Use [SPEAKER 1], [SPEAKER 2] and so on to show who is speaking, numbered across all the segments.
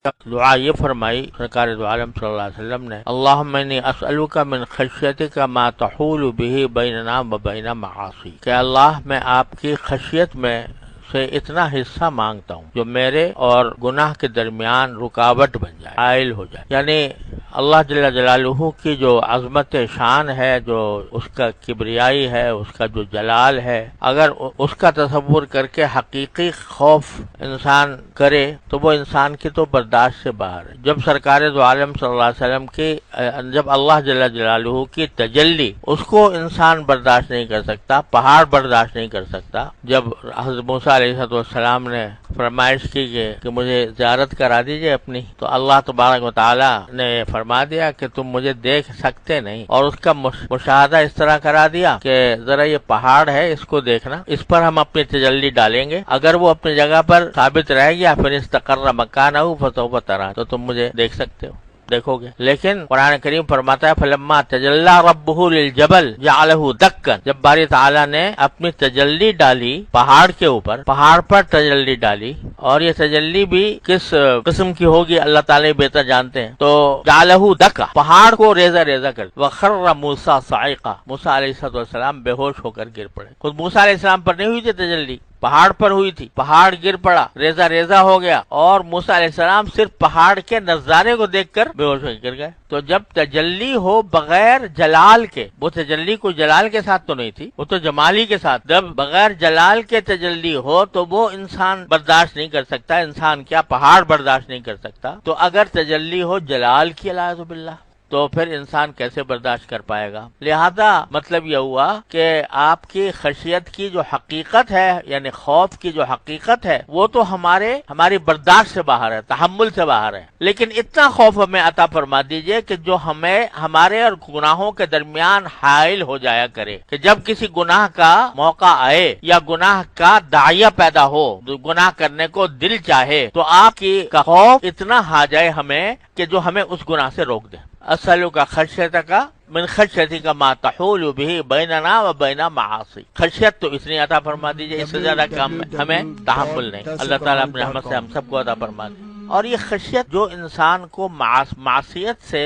[SPEAKER 1] دعا یہ فرمائی سرکار دو عالم صلی اللہ علیہ وسلم نے، اللہم انی اسألک من خشیتک ما تحول به بیننا و بین معاصی، کہ اللہ میں آپ کی خشیت میں سے اتنا حصہ مانگتا ہوں جو میرے اور گناہ کے درمیان رکاوٹ بن جائے، حائل ہو جائے۔ یعنی اللہ جل جلالہ کی جو عظمت شان ہے، جو اس کا کبریائی ہے، اس کا جو جلال ہے، اگر اس کا تصور کر کے حقیقی خوف انسان کرے تو وہ انسان کی تو برداشت سے باہر ہے۔ جب سرکار دو عالم صلی اللہ علیہ وسلم کی جب اللہ جل جلالہ کی تجلی اس کو انسان برداشت نہیں کر سکتا، پہاڑ برداشت نہیں کر سکتا۔ جب حضرت موسیٰ علیہ السلام نے فرمائش کی کہ مجھے زیارت کرا دیجئے اپنی، تو اللہ تبارک و تعالی نے فرما دیا کہ تم مجھے دیکھ سکتے نہیں، اور اس کا مشاہدہ اس طرح کرا دیا کہ ذرا یہ پہاڑ ہے، اس کو دیکھنا، اس پر ہم اپنی تجلی ڈالیں گے، اگر وہ اپنی جگہ پر ثابت رہ گیا پھر استقر مکانہ فسوف ترانی، تو تم مجھے دیکھ سکتے ہو، دیکھو گے۔ لیکن قرآن کریم فرماتا ہے فلما تجلی ربہ للجبل جعلہ دکا، جب باری تعالیٰ نے اپنی تجلی ڈالی پہاڑ کے اوپر، پہاڑ پر تجلی ڈالی، اور یہ تجلی بھی کس قسم کی ہوگی اللہ تعالیٰ بہتر جانتے ہیں، تو جعلہ دکا، پہاڑ کو ریزہ ریزہ کر، وخر موسیٰ صاعقا، موسیٰ علیہ السلام بے ہوش ہو کر گر پڑے۔ خود موسیٰ علیہ السلام پر نہیں ہوئی تھی تجلی، پہاڑ پر ہوئی تھی، پہاڑ گر پڑا، ریزہ ریزہ ہو گیا، اور موسیٰ علیہ السلام صرف پہاڑ کے نظارے کو دیکھ کر بے ہوش ہو گر گئے۔ تو جب تجلی ہو بغیر جلال کے، وہ تجلی کوئی جلال کے ساتھ تو نہیں تھی، وہ تو جمالی کے ساتھ، جب بغیر جلال کے تجلی ہو تو وہ انسان برداشت نہیں کر سکتا، انسان کیا پہاڑ برداشت نہیں کر سکتا، تو اگر تجلی ہو جلال کی اعوذ باللہ تو پھر انسان کیسے برداشت کر پائے گا؟ لہذا مطلب یہ ہوا کہ آپ کی خشیت کی جو حقیقت ہے، یعنی خوف کی جو حقیقت ہے، وہ تو ہماری برداشت سے باہر ہے، تحمل سے باہر ہے، لیکن اتنا خوف ہمیں عطا فرما دیجئے کہ جو ہمارے اور گناہوں کے درمیان حائل ہو جایا کرے، کہ جب کسی گناہ کا موقع آئے یا گناہ کا داعیہ پیدا ہو، گناہ کرنے کو دل چاہے، تو آپ کی خوف اتنا آ جائے ہمیں کہ جو ہمیں اس گناہ سے روک دے۔ اسألک خشیتک من خشیتک ما تحول به بیننا و بین معاصی، خشیت تو اتنی عطا فرما دیجئے، اس سے زیادہ کام ہمیں تحمل نہیں۔ اللہ تعالیٰ اپنے رحمت سے ہم سب کو عطا فرما دے۔ اور یہ خشیت جو انسان کو معصیت سے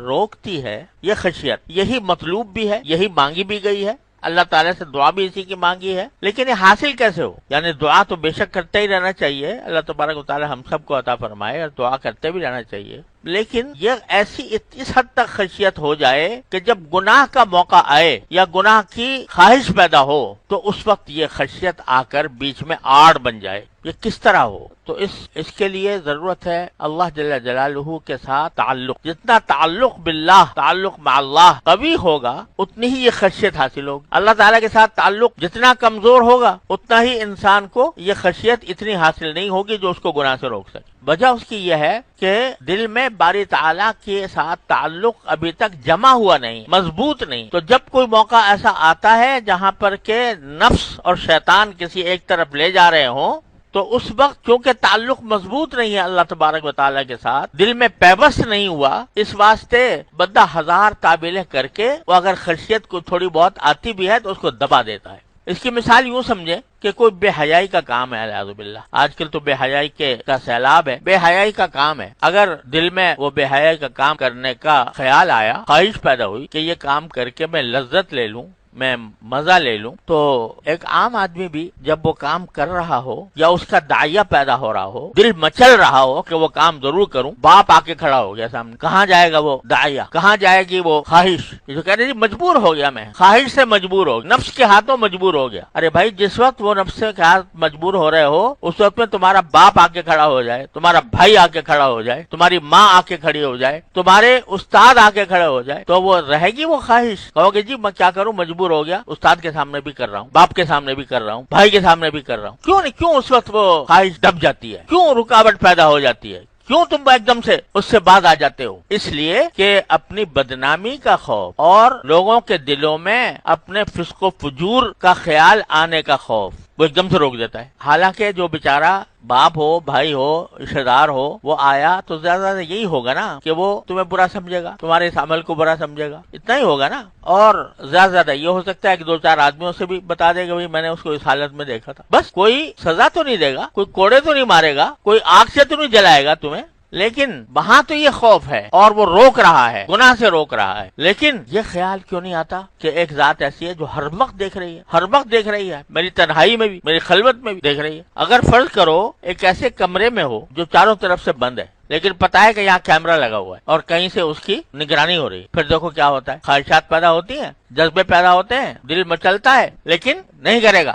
[SPEAKER 1] روکتی ہے، یہ خشیت یہی مطلوب بھی ہے، یہی مانگی بھی گئی ہے، اللہ تعالیٰ سے دعا بھی اسی کی مانگی ہے، لیکن یہ حاصل کیسے ہو؟ یعنی دعا تو بے شک کرتے ہی رہنا چاہیے، اللہ تبارک و تعالیٰ ہم سب کو عطا فرمائے، اور دعا کرتے بھی رہنا چاہیے، لیکن یہ اس حد تک خشیت ہو جائے کہ جب گناہ کا موقع آئے یا گناہ کی خواہش پیدا ہو تو اس وقت یہ خشیت آ کر بیچ میں آڑ بن جائے۔ یہ کس طرح ہو؟ تو اس کے لیے ضرورت ہے اللہ جل جلالہ کے ساتھ تعلق، جتنا تعلق باللہ، تعلق مع اللہ قوی ہوگا اتنی ہی یہ خشیت حاصل ہوگی۔ اللہ تعالیٰ کے ساتھ تعلق جتنا کمزور ہوگا اتنا ہی انسان کو یہ خشیت اتنی حاصل نہیں ہوگی جو اس کو گناہ سے روک سکے۔ وجہ اس کی یہ ہے کہ دل میں باری تعالیٰ کے ساتھ تعلق ابھی تک جمع ہوا نہیں، مضبوط نہیں، تو جب کوئی موقع ایسا آتا ہے جہاں پر کہ نفس اور شیطان کسی ایک طرف لے جا رہے ہوں، تو اس وقت چونکہ تعلق مضبوط نہیں ہے اللہ تبارک و تعالیٰ کے ساتھ، دل میں پیوست نہیں ہوا، اس واسطے بندہ ہزار تعبیریں کر کے وہ اگر خشیت کو تھوڑی بہت آتی بھی ہے تو اس کو دبا دیتا ہے۔ اس کی مثال یوں سمجھے کہ کوئی بے حیائی کا کام ہے، اعوذ باللہ، آج کل تو بے حیائی کا سیلاب ہے، بے حیائی کا کام ہے، اگر دل میں وہ بے حیائی کا کام کرنے کا خیال آیا، خواہش پیدا ہوئی کہ یہ کام کر کے میں لذت لے لوں، میں مزہ لے لوں، تو ایک عام آدمی بھی جب وہ کام کر رہا ہو یا اس کا داعیہ پیدا ہو رہا ہو، دل مچل رہا ہو کہ وہ کام ضرور کروں، باپ آ کے کھڑا ہو گیا سامنے، کہاں جائے گا وہ داعیہ، کہاں جائے گی وہ خواہش، جو کہہ رہے مجبور ہو گیا، میں خواہش سے مجبور ہو گیا، نفس کے ہاتھوں مجبور ہو گیا۔ ارے بھائی، جس وقت وہ نفس کے ہاتھ مجبور ہو رہے ہو اس وقت میں تمہارا باپ آ کے کھڑا ہو جائے، تمہارا بھائی آ کے کھڑا ہو جائے، تمہاری ماں آ کے کھڑی ہو جائے، تمہارے استاد آ کے کھڑے ہو جائے، تو وہ رہے گی وہ خواہش؟ کہو گے جی میں کیا کروں، مجبور ہو گیا، استاد کے سامنے بھی کر رہا ہوں، باپ کے سامنے بھی کر رہا ہوں، بھائی کے سامنے بھی کر رہا ہوں، کیوں نہیں؟ کیوں اس وقت وہ خواہش دب جاتی ہے؟ کیوں رکاوٹ پیدا ہو جاتی ہے؟ کیوں تم ایک دم سے اس سے باز آ جاتے ہو؟ اس لیے کہ اپنی بدنامی کا خوف اور لوگوں کے دلوں میں اپنے فسق و فجور کا خیال آنے کا خوف وہ ایک دم سے روک دیتا ہے۔ حالانکہ جو بیچارہ باپ ہو، بھائی ہو، رشتہ دار ہو، وہ آیا تو زیادہ یہی ہوگا نا کہ وہ تمہیں برا سمجھے گا، تمہارے اس عمل کو برا سمجھے گا، اتنا ہی ہوگا نا۔ اور زیادہ یہ ہو سکتا ہے کہ دو چار آدمیوں سے بھی بتا دے گا بھائی میں نے اس کو اس حالت میں دیکھا تھا، بس کوئی سزا تو نہیں دے گا، کوئی کوڑے تو نہیں مارے گا، کوئی آگ سے تو نہیں جلائے گا تمہیں، لیکن وہاں تو یہ خوف ہے اور وہ روک رہا ہے، گناہ سے روک رہا ہے، لیکن یہ خیال کیوں نہیں آتا کہ ایک ذات ایسی ہے جو ہر وقت دیکھ رہی ہے، ہر وقت دیکھ رہی ہے، میری تنہائی میں بھی، میری خلوت میں بھی دیکھ رہی ہے۔ اگر فرض کرو ایک ایسے کمرے میں ہو جو چاروں طرف سے بند ہے، لیکن پتا ہے کہ یہاں کیمرہ لگا ہوا ہے اور کہیں سے اس کی نگرانی ہو رہی ہے، پھر دیکھو کیا ہوتا ہے، خواہشات پیدا ہوتی ہیں، جذبے پیدا ہوتے ہیں، دل مچلتا ہے، لیکن نہیں کرے گا۔